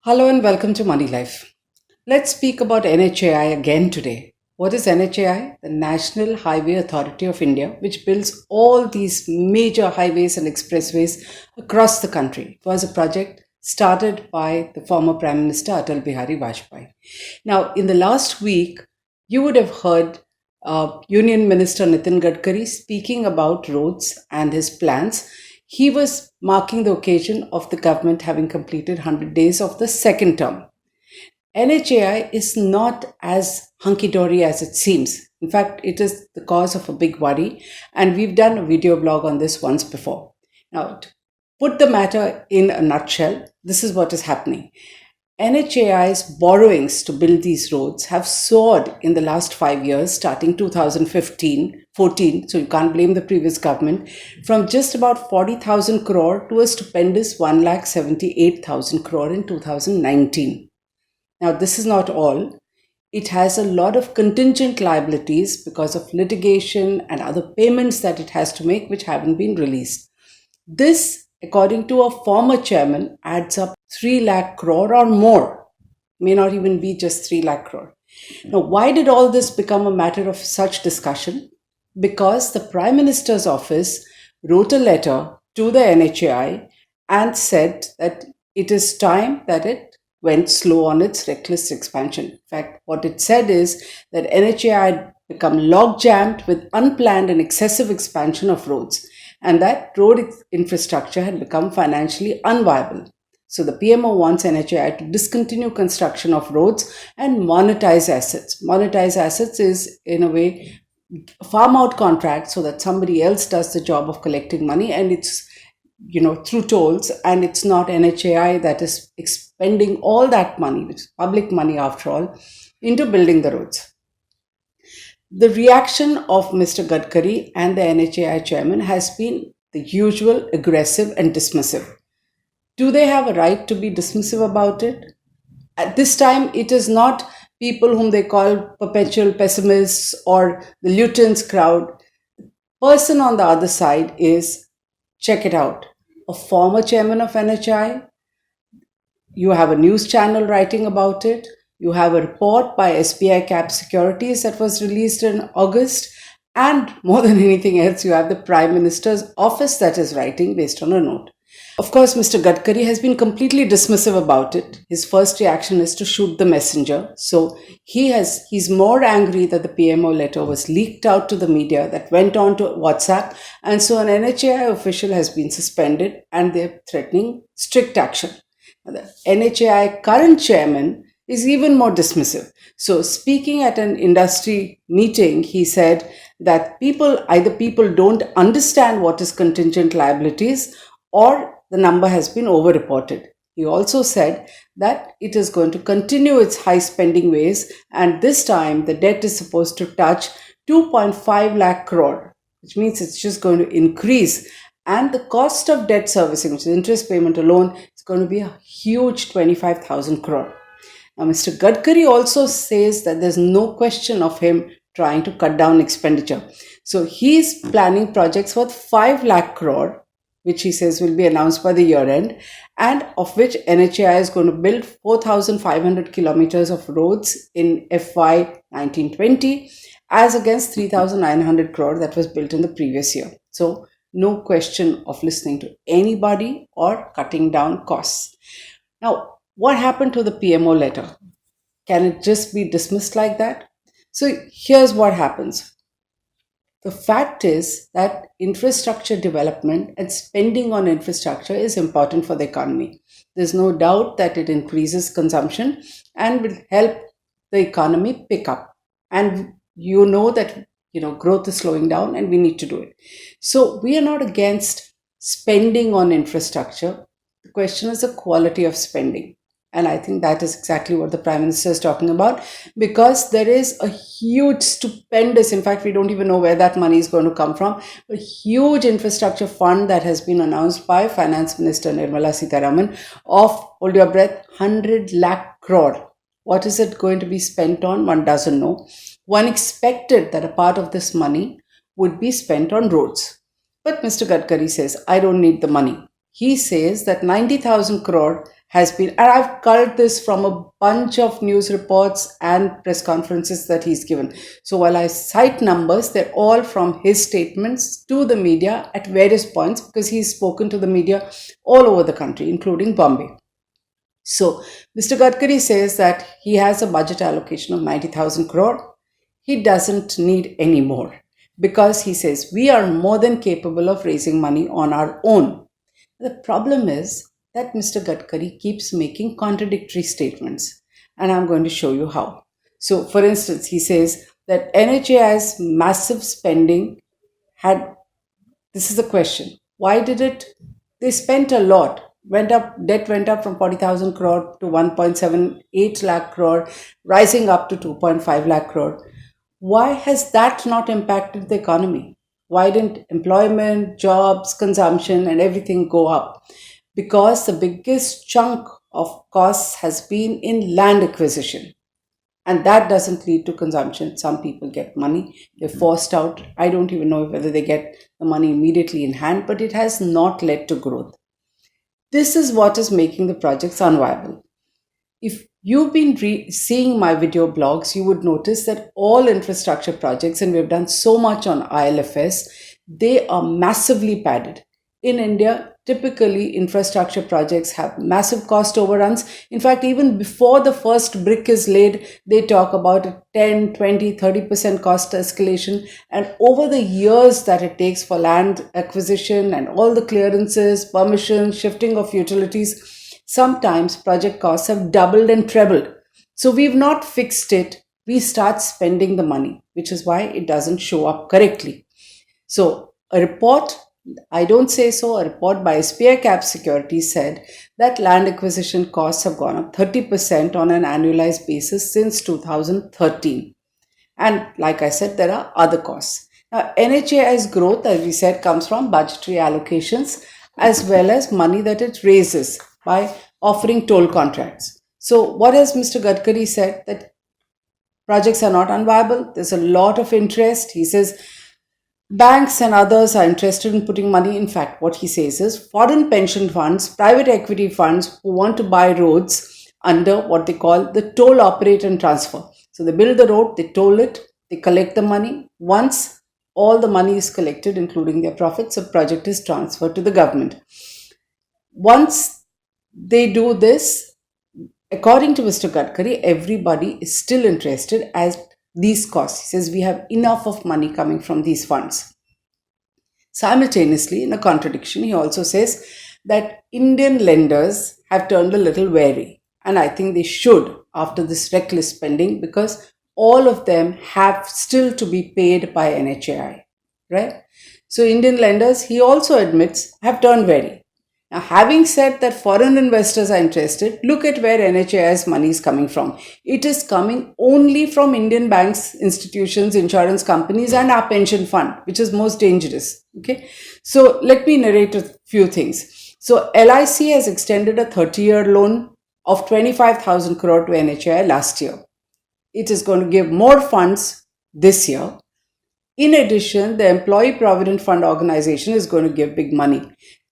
Hello and welcome to Moneylife. Let's speak about NHAI again today. What is NHAI? The National Highway Authority of India, which builds all these major highways and expressways across the country. It was a project started by the former Prime Minister Atal Bihari Vajpayee. Now, in the last week, you would have heard Union Minister Nitin Gadkari speaking about roads and his plans. He was marking the occasion of the government having completed 100 days of the second term. NHAI is not as hunky-dory as it seems. In fact, it is the cause of a big worry, and we've done a video blog on this once before. Now, to put the matter in a nutshell, this is what is happening. NHAI's borrowings to build these roads have soared in the last 5 years, starting 2014, so you can't blame the previous government, from just about 40,000 crore to a stupendous 1,78,000 crore in 2019. Now, this is not all. It has a lot of contingent liabilities because of litigation and other payments that it has to make, which haven't been released. This, according to a former chairman, adds up 3 lakh crore or more. May not even be just 3 lakh crore. Now, why did all this become a matter of such discussion? Because the Prime Minister's office wrote a letter to the NHAI and said that it is time that it went slow on its reckless expansion. In fact, what it said is that NHAI had become log-jammed with unplanned and excessive expansion of roads, and that road infrastructure had become financially unviable. So the PMO wants NHAI to discontinue construction of roads and monetize assets. Monetize assets is, in a way, farm out contract so that somebody else does the job of collecting money, and it's through tolls, and it's not NHAI that is expending all that money, which is public money after all, into building the roads. The reaction of Mr. Gadkari and the NHAI chairman has been the usual aggressive and dismissive. Do they have a right to be dismissive about it? At this time, it is not people whom they call perpetual pessimists or the Lutyens crowd. The person on the other side is, check it out, a former chairman of NHAI. You have a news channel writing about it. You have a report by SBI Cap Securities that was released in August. And more than anything else, you have the Prime Minister's office that is writing based on a note. Of course, Mr. Gadkari has been completely dismissive about it. His first reaction is to shoot the messenger. So he's more angry that the PMO letter was leaked out to the media, that went on to WhatsApp. And so an NHAI official has been suspended and they're threatening strict action. The NHAI current chairman is even more dismissive. So speaking at an industry meeting, he said that either people don't understand what is contingent liabilities, or the number has been overreported. He also said that it is going to continue its high spending ways, and this time the debt is supposed to touch 2.5 lakh crore, which means it's just going to increase. And the cost of debt servicing, which is interest payment alone, is going to be a huge 25,000 crore. Now, Mr. Gadkari also says that there's no question of him trying to cut down expenditure. So he's planning projects worth 5 lakh crore, which he says will be announced by the year end, and of which NHAI is going to build 4,500 kilometers of roads in FY 1920, as against 3,900 crore that was built in the previous year. So no question of listening to anybody or cutting down costs. Now, what happened to the PMO letter? Can it just be dismissed like that? So here's what happens. The fact is that infrastructure development and spending on infrastructure is important for the economy. There's no doubt that it increases consumption and will help the economy pick up. And you know that growth is slowing down and we need to do it. So we are not against spending on infrastructure. The question is the quality of spending. And I think that is exactly what the Prime Minister is talking about, because there is a huge, stupendous, in fact, we don't even know where that money is going to come from, a huge infrastructure fund that has been announced by Finance Minister Nirmala Sitharaman of, hold your breath, 100 lakh crore. What is it going to be spent on? One doesn't know. One expected that a part of this money would be spent on roads. But Mr. Gadkari says, I don't need the money. he says that 90,000 crore has been, and I've culled this from a bunch of news reports and press conferences that he's given. So while I cite numbers, they're all from his statements to the media at various points, because he's spoken to the media all over the country, including Bombay. So Mr. Gadkari says that he has a budget allocation of 90,000 crore. He doesn't need any more, because he says we are more than capable of raising money on our own. The problem is that Mr. Gadkari keeps making contradictory statements, and I'm going to show you how. So, for instance, he says that NHAI's massive spending had, this is the question, why did it, they spent a lot, debt went up from 40,000 crore to 1.78 lakh crore, rising up to 2.5 lakh crore. Why has that not impacted the economy? Why didn't employment, jobs, consumption, and everything go up? Because the biggest chunk of costs has been in land acquisition. And that doesn't lead to consumption. Some people get money, they're forced out. I don't even know whether they get the money immediately in hand, but it has not led to growth. This is what is making the projects unviable. If you've been seeing my video blogs, you would notice that all infrastructure projects, and we've done so much on ILFS, they are massively padded. In India, typically infrastructure projects have massive cost overruns. In fact, even before the first brick is laid, they talk about a 10, 20, 30% cost escalation. And over the years that it takes for land acquisition and all the clearances, permissions, shifting of utilities, sometimes project costs have doubled and trebled. So we've not fixed it. We start spending the money, which is why it doesn't show up correctly. So a report, I don't say so, a report by SBI Cap Securities said that land acquisition costs have gone up 30% on an annualized basis since 2013. And like I said, there are other costs. Now, NHAI's growth, as we said, comes from budgetary allocations as well as money that it raises by offering toll contracts. So what has Mr. Gadkari said? That projects are not unviable. There's a lot of interest. He says banks and others are interested in putting money. In fact, what he says is foreign pension funds, private equity funds who want to buy roads under what they call the toll operate and transfer. So they build the road, they toll it, they collect the money. Once all the money is collected, including their profits, the project is transferred to the government. Once they do this, according to Mr. Gadkari, everybody is still interested as these costs. He says we have enough of money coming from these funds. Simultaneously, in a contradiction, he also says that Indian lenders have turned a little wary. And I think they should after this reckless spending, because all of them have still to be paid by NHAI, right? So Indian lenders, he also admits, have turned wary. Now, having said that foreign investors are interested, look at where NHAI's money is coming from. It is coming only from Indian banks, institutions, insurance companies, and our pension fund, which is most dangerous. Okay, so let me narrate a few things. So LIC has extended a 30-year loan of 25,000 crore to NHAI last year. It is going to give more funds this year. In addition, the Employee Provident Fund organization is going to give big money.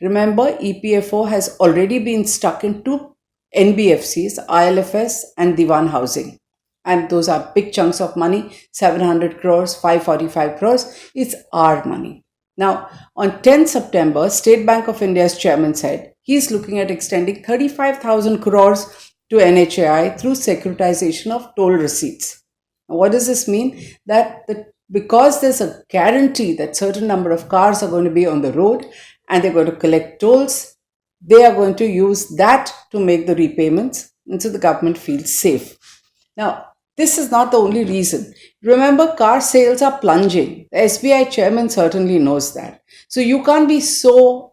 Remember, EPFO has already been stuck in two NBFCs, ILFS and Diwan Housing. And those are big chunks of money, 700 crores, 545 crores. It's our money. Now, on 10 September, State Bank of India's chairman said he's looking at extending 35,000 crores to NHAI through securitization of toll receipts. Now, what does this mean? That because there's a guarantee that certain number of cars are going to be on the road and they're going to collect tolls, they are going to use that to make the repayments, and so the government feels safe. Now, this is not the only reason. Remember, car sales are plunging. The SBI chairman certainly knows that. So you can't be so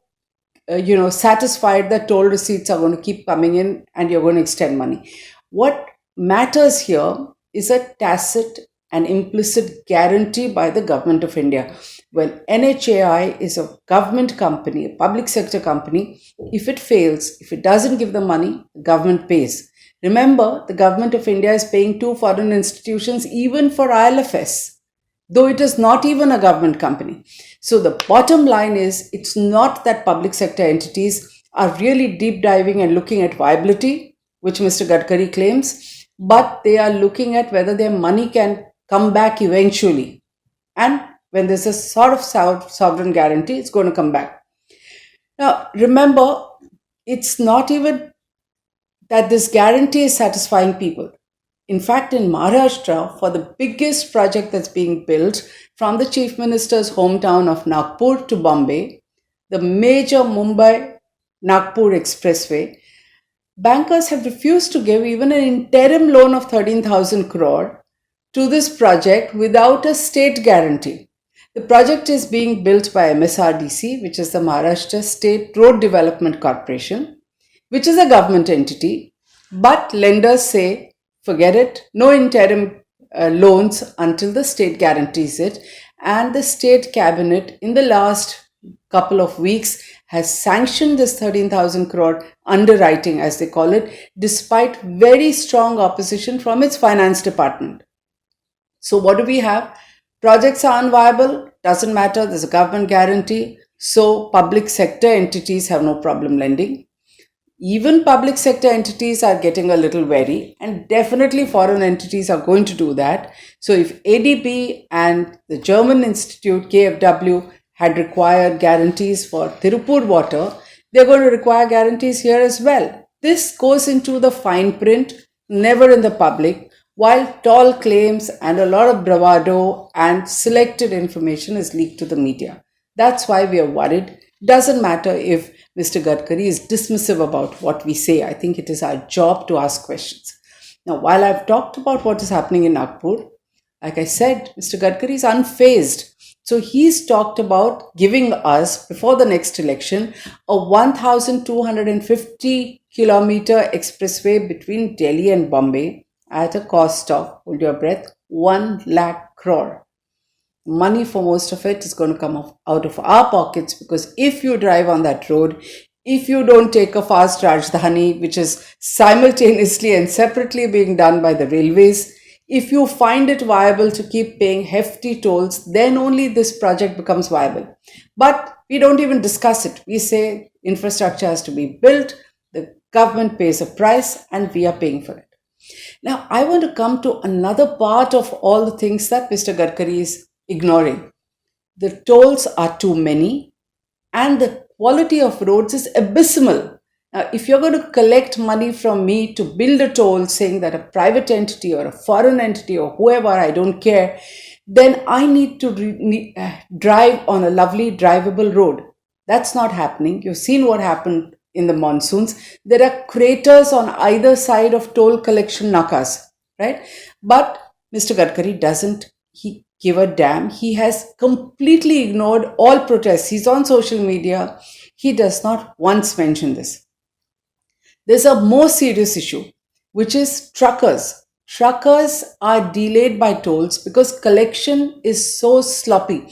satisfied that toll receipts are going to keep coming in and you're going to extend money. What matters here is a tacit and implicit guarantee by the government of India. Well, NHAI is a government company, a public sector company. If it fails, if it doesn't give the money, the government pays. Remember, the government of India is paying 2 foreign institutions even for ILFS, though it is not even a government company. So the bottom line is, it's not that public sector entities are really deep diving and looking at viability, which Mr. Gadkari claims, but they are looking at whether their money can come back eventually. And when there's a sort of sovereign guarantee, it's going to come back. Now, remember, it's not even that this guarantee is satisfying people. In fact, in Maharashtra, for the biggest project that's being built from the Chief Minister's hometown of Nagpur to Bombay, the major Mumbai Nagpur Expressway, bankers have refused to give even an interim loan of 13,000 crore to this project without a state guarantee. The project is being built by MSRDC, which is the Maharashtra State Road Development Corporation, which is a government entity, but lenders say, forget it, no interim loans until the state guarantees it. And the state cabinet in the last couple of weeks has sanctioned this 13,000 crore underwriting, as they call it, despite very strong opposition from its finance department. So what do we have? Projects are unviable, doesn't matter, there's a government guarantee, so public sector entities have no problem lending. Even public sector entities are getting a little wary, and definitely foreign entities are going to do that. So if ADB and the German Institute KfW had required guarantees for Tirupur water, they're going to require guarantees here as well. This goes into the fine print, never in the public, while tall claims and a lot of bravado and selected information is leaked to the media. That's why we are worried. Doesn't matter if Mr. Gadkari is dismissive about what we say. I think it is our job to ask questions. Now, while I've talked about what is happening in Nagpur, like I said, Mr. Gadkari is unfazed. So he's talked about giving us, before the next election, a 1,250 kilometer expressway between Delhi and Bombay at a cost of, hold your breath, 1 lakh crore. Money for most of it is going to come out of our pockets, because if you drive on that road, if you don't take a fast Rajdhani, which is simultaneously and separately being done by the railways, if you find it viable to keep paying hefty tolls, then only this project becomes viable. But we don't even discuss it. We say infrastructure has to be built, the government pays a price, and we are paying for it. Now, I want to come to another part of all the things that Mr. Gadkari is ignoring. The tolls are too many and the quality of roads is abysmal. Now, if you're going to collect money from me to build a toll, saying that a private entity or a foreign entity or whoever, I don't care, then I need to drive on a lovely drivable road. That's not happening. You've seen what happened in the monsoons. There are craters on either side of toll collection nakas, right? But Mr. Gadkari doesn't give a damn. He has completely ignored all protests. He's on social media. He does not once mention this. There's a more serious issue, which is truckers. Truckers are delayed by tolls because collection is so sloppy,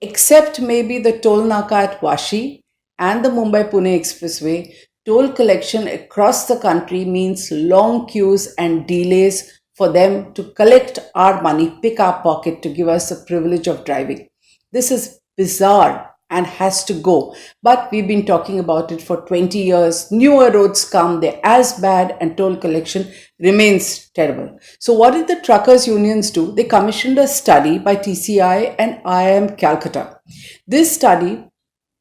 except maybe the toll naka at Vashi and the Mumbai-Pune Expressway. Toll collection across the country means long queues and delays for them to collect our money, pick our pocket to give us the privilege of driving. This is bizarre and has to go. But we've been talking about it for 20 years. Newer roads come, they're as bad, and toll collection remains terrible. So what did the truckers unions do? They commissioned a study by TCI and IIM Calcutta. This study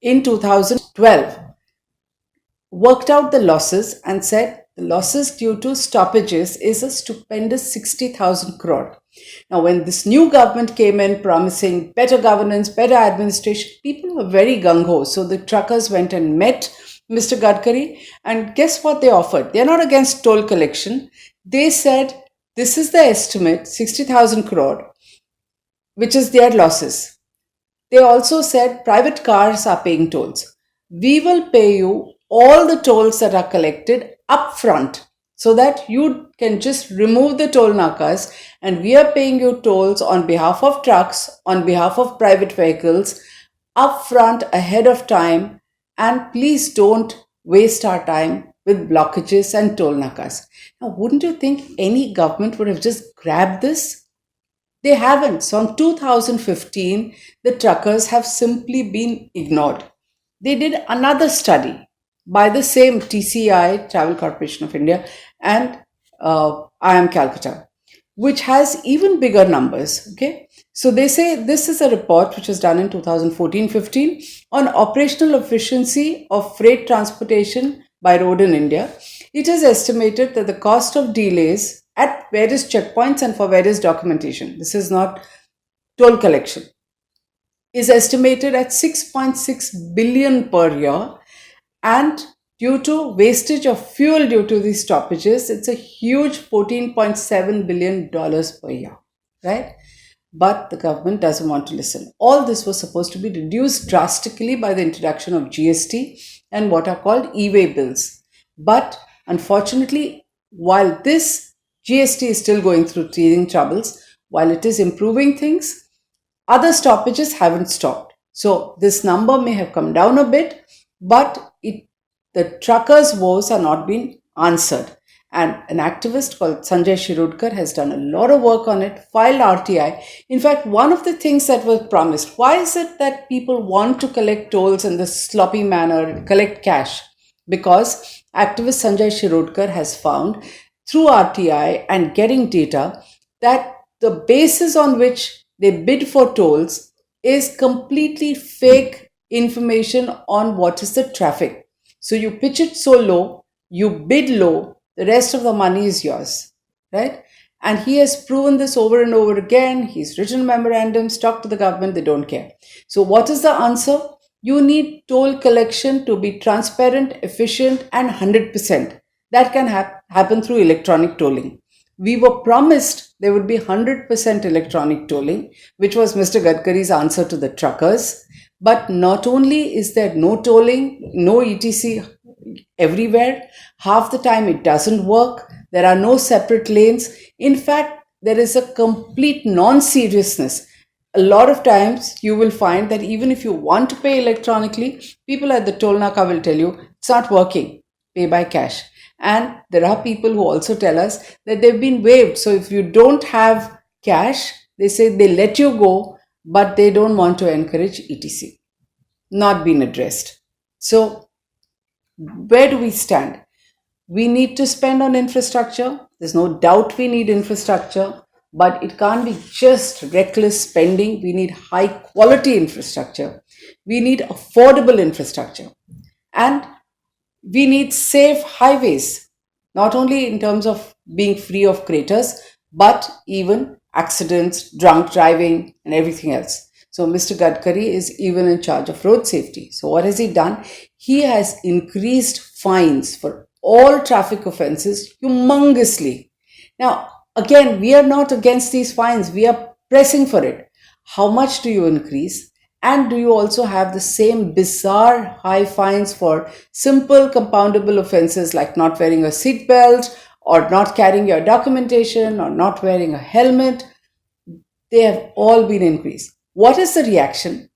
in 2012 worked out the losses and said the losses due to stoppages is a stupendous 60,000 crore. Now, when this new government came in promising better governance, better administration, people were very gung-ho. So the truckers went and met Mr. Gadkari, and guess what they offered? They're not against toll collection. They said, this is the estimate, 60,000 crore, which is their losses. They also said private cars are paying tolls. We will pay you all the tolls that are collected upfront, so that you can just remove the toll nakas, and we are paying you tolls on behalf of trucks, on behalf of private vehicles, upfront, ahead of time, and please don't waste our time with blockages and toll nakas. Now, wouldn't you think any government would have just grabbed this? They haven't. So in 2015, the truckers have simply been ignored. They did another study. by the same TCI, Travel Corporation of India, and IIM Calcutta, which has even bigger numbers. Okay, so they say this is a report which was done in 2014-15 on operational efficiency of freight transportation by road in India. It is estimated that the cost of delays at various checkpoints and for various documentation, this is not toll collection, is estimated at 6.6 billion per year, and due to wastage of fuel due to these stoppages, it's a huge $14.7 billion per year, right? But the government doesn't want to listen. All this was supposed to be reduced drastically by the introduction of GST and what are called e-way bills. But unfortunately, while this GST is still going through teething troubles, while it is improving things, other stoppages haven't stopped. So this number may have come down a bit, but the truckers' woes are not being answered. And an activist called Sanjay Shirudkar has done a lot of work on it, filed RTI. In fact, one of the things that was promised, why is it that people want to collect tolls in this sloppy manner, collect cash? Because activist Sanjay Shirudkar has found through RTI and getting data that the basis on which they bid for tolls is completely fake information on what is the traffic. So you pitch it so low, you bid low, the rest of the money is yours, right? And he has proven this over and over again. He's written memorandums, talked to the government, they don't care. So what is the answer? You need toll collection to be transparent, efficient, and 100%. That can happen through electronic tolling. We were promised there would be 100% electronic tolling, which was Mr. Gadkari's answer to the truckers. But not only is there no tolling, no ETC everywhere, half the time it doesn't work. There are no separate lanes. In fact, there is a complete non-seriousness. A lot of times you will find that even if you want to pay electronically, people at the toll naka will tell you it's not working, pay by cash. And there are people who also tell us that they've been waived. So if you don't have cash, they say they let you go, but they don't want to encourage ETC. Not been addressed. So where do we stand? We need to spend on infrastructure. There's no doubt we need infrastructure, but it can't be just reckless spending. We need high quality infrastructure. We need affordable infrastructure. And we need safe highways, not only in terms of being free of craters, but even accidents, drunk driving, and everything else. So Mr. Gadkari is even in charge of road safety. So what has he done? He has increased fines for all traffic offenses humongously. Now, again, we are not against these fines. We are pressing for it. How much do you increase? And do you also have the same bizarre high fines for simple compoundable offenses like not wearing a seatbelt or not carrying your documentation or not wearing a helmet? They have all been increased. What is the reaction?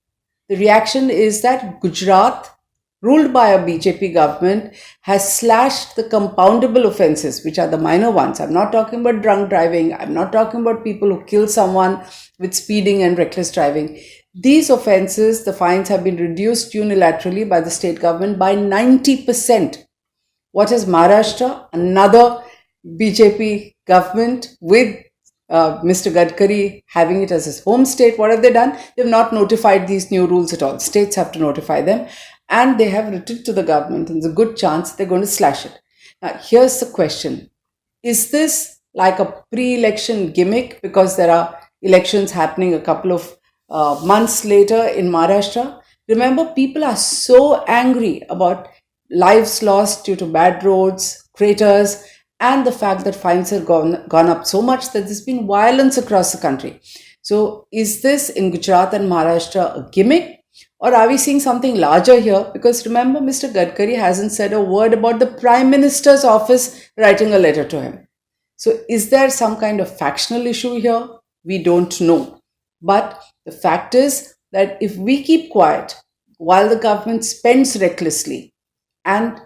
The reaction is that Gujarat, ruled by a BJP government, has slashed the compoundable offenses, which are the minor ones. I'm not talking about drunk driving. I'm not talking about people who kill someone with speeding and reckless driving. These offenses, the fines have been reduced unilaterally by the state government by 90%. What is Maharashtra? Another BJP government with Mr. Gadkari having it as his home state. What have they done? They've not notified these new rules at all. States have to notify them, and they have written to the government, and there's a good chance they're going to slash it. Now, here's the question. Is this like a pre-election gimmick because there are elections happening a couple of months later in Maharashtra? Remember, people are so angry about lives lost due to bad roads, craters, and the fact that fines have gone up so much that there's been violence across the country. So is this in Gujarat and Maharashtra a gimmick, or are we seeing something larger here? Because remember, Mr. Gadkari hasn't said a word about the Prime Minister's office writing a letter to him. So is there some kind of factional issue here? We don't know. But the fact is that if we keep quiet while the government spends recklessly and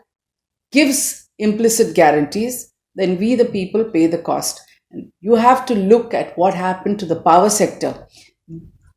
gives implicit guarantees, then we the people pay the cost. And you have to look at what happened to the power sector.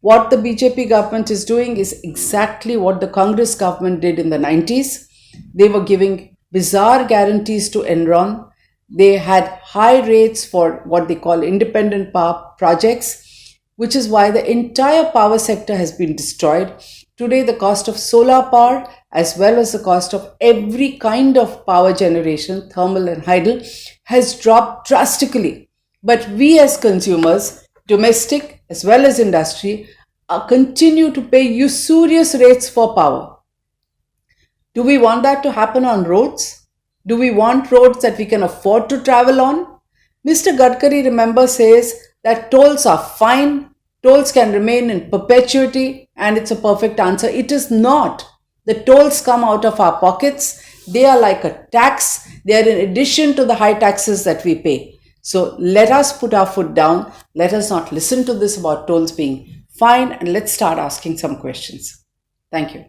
What the BJP government is doing is exactly what the Congress government did in the 90s. They were giving bizarre guarantees to Enron. They had high rates for what they call independent power projects, which is why the entire power sector has been destroyed. Today, the cost of solar power, as well as the cost of every kind of power generation, thermal and hydel, has dropped drastically. But we as consumers, domestic as well as industry, continue to pay usurious rates for power. Do we want that to happen on roads? Do we want roads that we can afford to travel on? Mr. Gadkari, remember, says that tolls are fine, tolls can remain in perpetuity, and it's a perfect answer. It is not. The tolls come out of our pockets. They are like a tax. They are in addition to the high taxes that we pay. So let us put our foot down. Let us not listen to this about tolls being fine, and let's start asking some questions. Thank you.